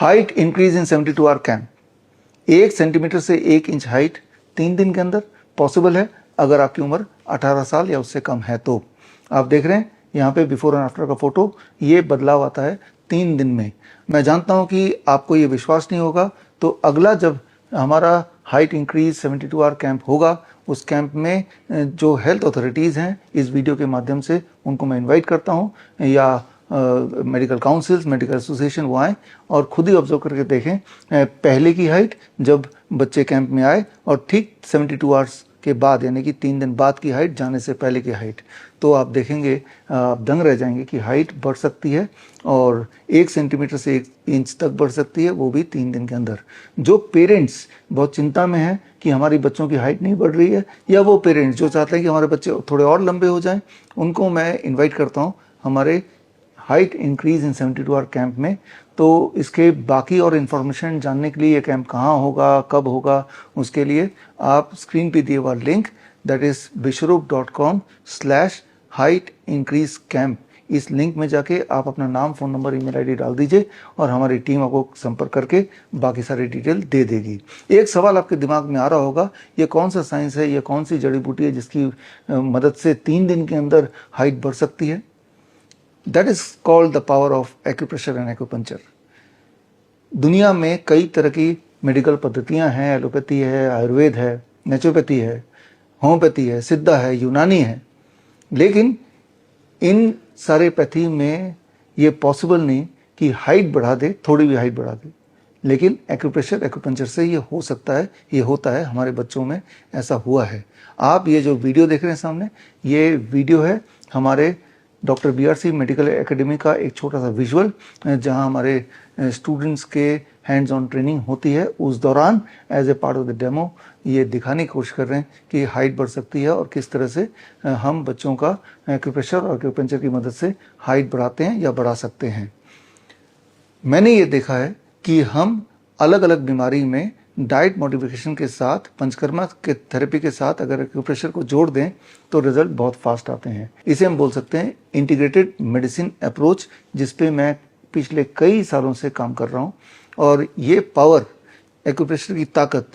Height increase in 72 hour camp. 1 centimetre से 1 inch height 3 दिन के अंदर पॉसिबल है अगर आपकी उम्र 18 साल या उससे कम है तो। आप देख रहे हैं यहाँ पे बिफोर एंड आफ्टर का फोटो, ये बदलाव आता है 3 दिन में। मैं जानता हूँ कि आपको ये विश्वास नहीं होगा, तो अगला जब हमारा हाइट इंक्रीज 72 आवर कैंप होगा, उस कैंप में जो हेल्थ अथॉरिटीज़ हैं इस वीडियो के माध्यम से उनको मैं इनवाइट करता हूँ, या मेडिकल काउंसिल्स, मेडिकल एसोसिएशन वो आएँ और खुद ही ऑब्जर्व करके देखें पहले की हाइट जब बच्चे कैंप में आए और ठीक 72 आवर्स के बाद, यानी कि 3 दिन बाद की हाइट जाने से पहले की हाइट, तो आप देखेंगे, आप दंग रह जाएंगे कि हाइट बढ़ सकती है और 1 सेंटीमीटर से 1 इंच तक बढ़ सकती है, वो भी 3 दिन के अंदर। जो पेरेंट्स बहुत चिंता में हैं कि हमारी बच्चों की हाइट नहीं बढ़ रही है, या वो पेरेंट्स जो चाहते हैं कि हमारे बच्चे थोड़े और लंबे हो जाएं, उनको मैं इन्वाइट करता हूँ हमारे height increase in 72 hour camp में। तो इसके बाकी और इन्फॉर्मेशन जानने के लिए ये कैंप कहाँ होगा, कब होगा, उसके लिए आप स्क्रीन पे दिए हुआ link, that is bishrup.com/height increase camp, इस लिंक में जाके आप अपना नाम, फ़ोन नंबर, ईमेल आईडी डाल दीजिए और हमारी टीम आपको संपर्क करके बाकी सारी डिटेल दे देगी। एक सवाल आपके दिमाग में आ रहा होगा, ये कौन सा साइंस है, ये कौन सी जड़ी बूटी है जिसकी मदद से 3 दिन के अंदर हाइट बढ़ सकती है? That is called the power of acupressure and acupuncture. दुनिया में कई तरह की मेडिकल पद्धतियां हैं, एलोपैथी है, आयुर्वेद है, नेचुरोपैथी है, होम्योपैथी है, सिद्धा है, यूनानी है, लेकिन इन सारे पैथी में ये पॉसिबल नहीं कि हाइट बढ़ा दे, थोड़ी भी हाइट बढ़ा दे, लेकिन एक्यूप्रेशर, एक्यूपंक्चर से ये हो सकता है, ये होता है, हमारे बच्चों में ऐसा हुआ है। आप ये जो वीडियो देख रहे हैं सामने, ये वीडियो है हमारे डॉक्टर BRC मेडिकल एकेडमी का एक छोटा सा विजुअल, जहां हमारे स्टूडेंट्स के हैंड्स ऑन ट्रेनिंग होती है। उस दौरान as a part of the demo ये दिखाने की कोशिश कर रहे हैं कि हाइट बढ़ सकती है और किस तरह से हम बच्चों का एक्यूप्रेशर और एक्यूपंक्चर की मदद से हाइट बढ़ाते हैं या बढ़ा सकते हैं। मैंने ये देखा है कि हम अलग अलग बीमारी में डाइट मॉडिफिकेशन के साथ, पंचकर्मा के थेरेपी के साथ अगर एक्यूप्रेशर को जोड़ दें तो रिजल्ट बहुत फास्ट आते हैं। इसे हम बोल सकते हैं इंटीग्रेटेड मेडिसिन अप्रोच, जिस पे मैं पिछले कई सालों से काम कर रहा हूँ। और ये पावर, एक्यूप्रेशर की ताकत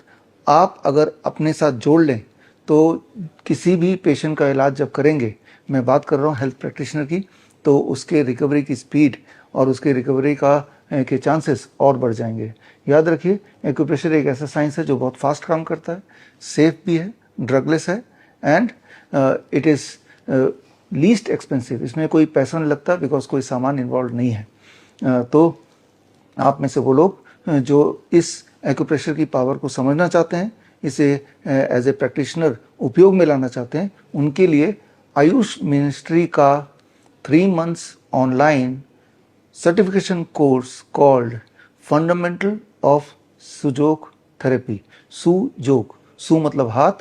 आप अगर अपने साथ जोड़ लें तो किसी भी पेशेंट का इलाज जब करेंगे, मैं बात कर रहा हूँ हेल्थ प्रैक्टिशनर की, तो उसके रिकवरी की स्पीड और उसके रिकवरी के चांसेस और बढ़ जाएंगे। याद रखिए, एक्यूप्रेशर एक ऐसा साइंस है जो बहुत फास्ट काम करता है, सेफ भी है, ड्रगलेस है, and it is least expensive. इसमें कोई पैसा नहीं लगता बिकॉज कोई सामान इन्वॉल्व नहीं है। तो आप में से वो लोग जो इस एक्यूप्रेशर की पावर को समझना चाहते हैं, इसे एज ए प्रैक्टिशनर उपयोग में लाना चाहते हैं, उनके लिए आयुष मिनिस्ट्री का 3 months online certification course called fundamental of Sujok therapy. Sujok, सु मतलब हाथ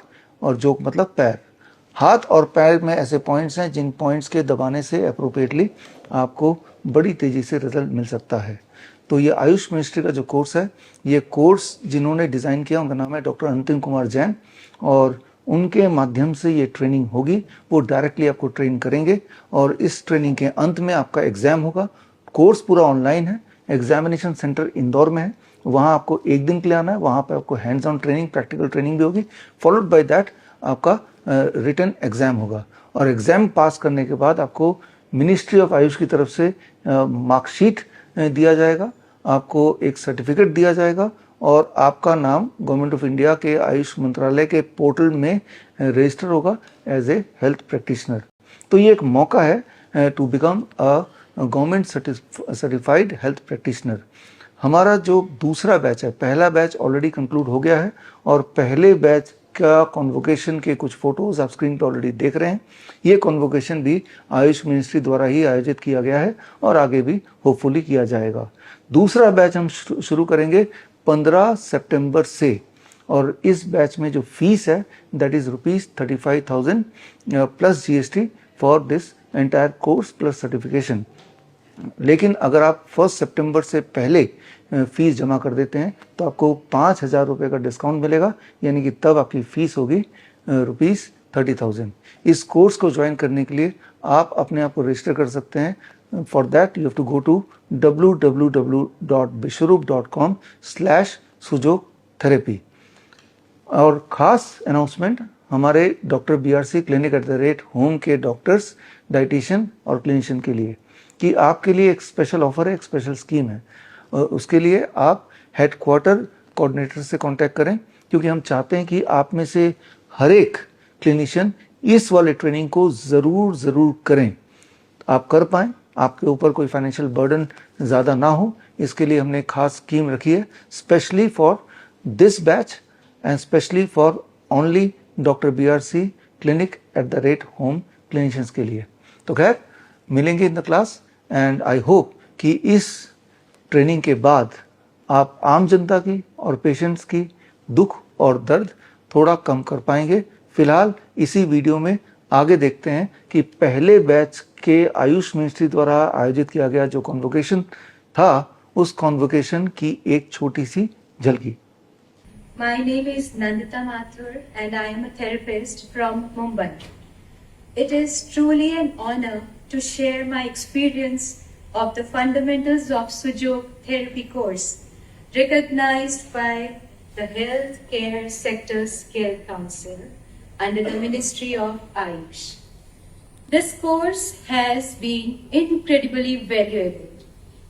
और जोक मतलब पैर। हाथ और पैर में ऐसे पॉइंट्स हैं जिन पॉइंट्स के दबाने से अप्रोप्रिएटली आपको बड़ी तेजी से रिजल्ट मिल सकता है। तो ये आयुष मिनिस्ट्री का जो कोर्स है, ये कोर्स जिन्होंने डिज़ाइन किया उनका नाम है डॉक्टर अंतिम कुमार जैन, और उनके माध्यम से ये ट्रेनिंग होगी। वो डायरेक्टली आपको ट्रेन करेंगे और इस ट्रेनिंग के अंत में आपका एग्जाम होगा। कोर्स पूरा ऑनलाइन है, एग्जामिनेशन सेंटर इंदौर में है, वहाँ आपको 1 दिन के लिए आना है। वहाँ पे आपको hands on training, practical training भी होगी, फॉलोड बाय दैट आपका रिटन एग्जाम होगा। और एग्जाम पास करने के बाद आपको मिनिस्ट्री ऑफ आयुष की तरफ से मार्कशीट दिया जाएगा, आपको एक सर्टिफिकेट दिया जाएगा और आपका नाम गवर्नमेंट ऑफ इंडिया के आयुष मंत्रालय के पोर्टल में रजिस्टर होगा एज ए हेल्थ प्रैक्टिशनर। तो ये एक मौका है to become a government certified health practitioner. हमारा जो दूसरा बैच है, पहला बैच ऑलरेडी कंक्लूड हो गया है और पहले बैच का कॉन्वोकेशन के कुछ फोटोज आप स्क्रीन पर ऑलरेडी देख रहे हैं। ये कॉन्वोकेशन भी आयुष मिनिस्ट्री द्वारा ही आयोजित किया गया है और आगे भी होपफुली किया जाएगा। दूसरा बैच हम शुरू करेंगे 15 सितंबर से, और इस बैच में जो फीस है that is ₹35,000 plus GST for this entire course plus certification. लेकिन अगर आप 1 सितंबर से पहले फीस जमा कर देते हैं तो आपको 5,000 रुपये का डिस्काउंट मिलेगा, यानी कि तब आपकी फ़ीस होगी ₹30,000। इस कोर्स को ज्वाइन करने के लिए आप अपने आप को रजिस्टर कर सकते हैं। For that you have to go to www.bishwarup.com/sujok therapy। और ख़ास अनाउंसमेंट, हमारे डॉक्टर BRC clinic@home के डॉक्टर्स, डाइटिशियन और क्लिनिशियन के लिए, कि आपके लिए एक स्पेशल ऑफर है, एक स्पेशल स्कीम है। और उसके लिए आप हेडक्वार्टर कोऑर्डिनेटर से कांटेक्ट करें, क्योंकि हम चाहते हैं कि आप में से हर एक क्लिनिशियन इस वाले ट्रेनिंग को ज़रूर करें, आप कर पाएँ, आपके ऊपर कोई फाइनेंशियल बर्डन ज़्यादा ना हो। इसके लिए हमने खास स्कीम रखी है specially for this batch and specially for only doctor BRC clinic@home clinicians के लिए। तो खैर, मिलेंगे in the class and I hope कि इस ट्रेनिंग के बाद आप आम जनता की और पेशेंट्स की दुख और दर्द थोड़ा कम कर पाएंगे। फिलहाल इसी वीडियो में आगे देखते हैं कि पहले बैच के आयुष मिनिस्ट्री द्वारा आयोजित किया गया जो कॉन्वोकेशन था, उस कॉन्वोकेशन की एक छोटी सी झलकी। My name is Nandita Mathur and I am a therapist from Mumbai. It is truly an honor to share my experience of the fundamentals of Sujok therapy course recognized by the Healthcare Sector Skill Council under the Ministry of Ayush. This course has been incredibly valuable.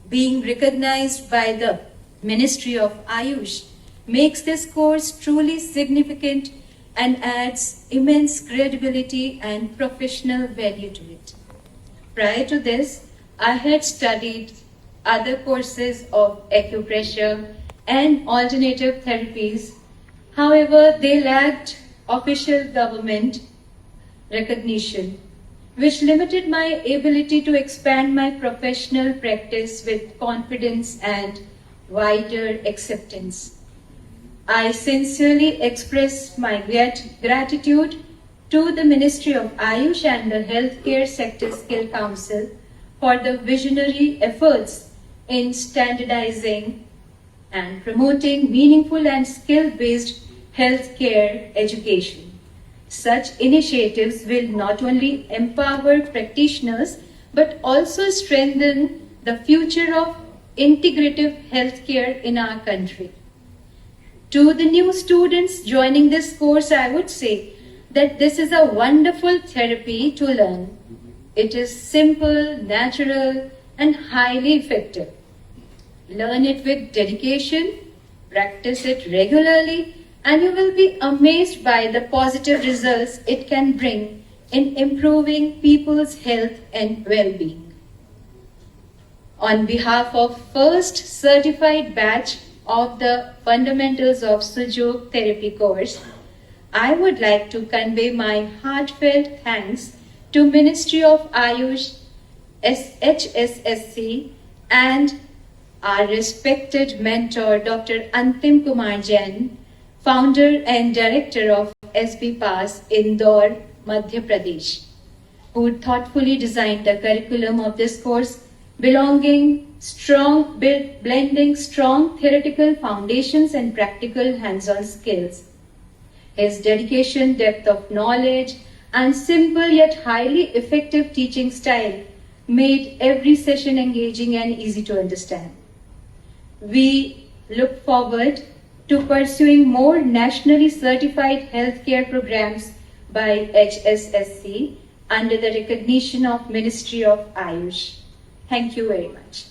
Being recognized by the Ministry of Ayush makes this course truly significant and adds immense credibility and professional value to it. Prior to this, I had studied other courses of acupressure and alternative therapies. However, they lacked official government recognition, which limited my ability to expand my professional practice with confidence and wider acceptance. I sincerely express my gratitude to the Ministry of Ayush and the Healthcare Sector Skill Council for the visionary efforts in standardizing and promoting meaningful and skill-based healthcare education. Such initiatives will not only empower practitioners but also strengthen the future of integrative healthcare in our country. To the new students joining this course, I would say that this is a wonderful therapy to learn. It is simple, natural, and highly effective. Learn it with dedication, practice it regularly, and you will be amazed by the positive results it can bring in improving people's health and well-being. On behalf of first certified batch of the Fundamentals of Sujok Therapy course, I would like to convey my heartfelt thanks to Ministry of Ayush, HSSC, and our respected mentor Dr. Antim Kumar Jain, founder and director of SB Pass, Indore, Madhya Pradesh, who thoughtfully designed the curriculum of this course, blending strong theoretical foundations and practical hands-on skills. His dedication, depth of knowledge, and simple yet highly effective teaching style made every session engaging and easy to understand. We look forward to pursuing more nationally certified healthcare programs by HSSC under the recognition of Ministry of Ayush. Thank you very much.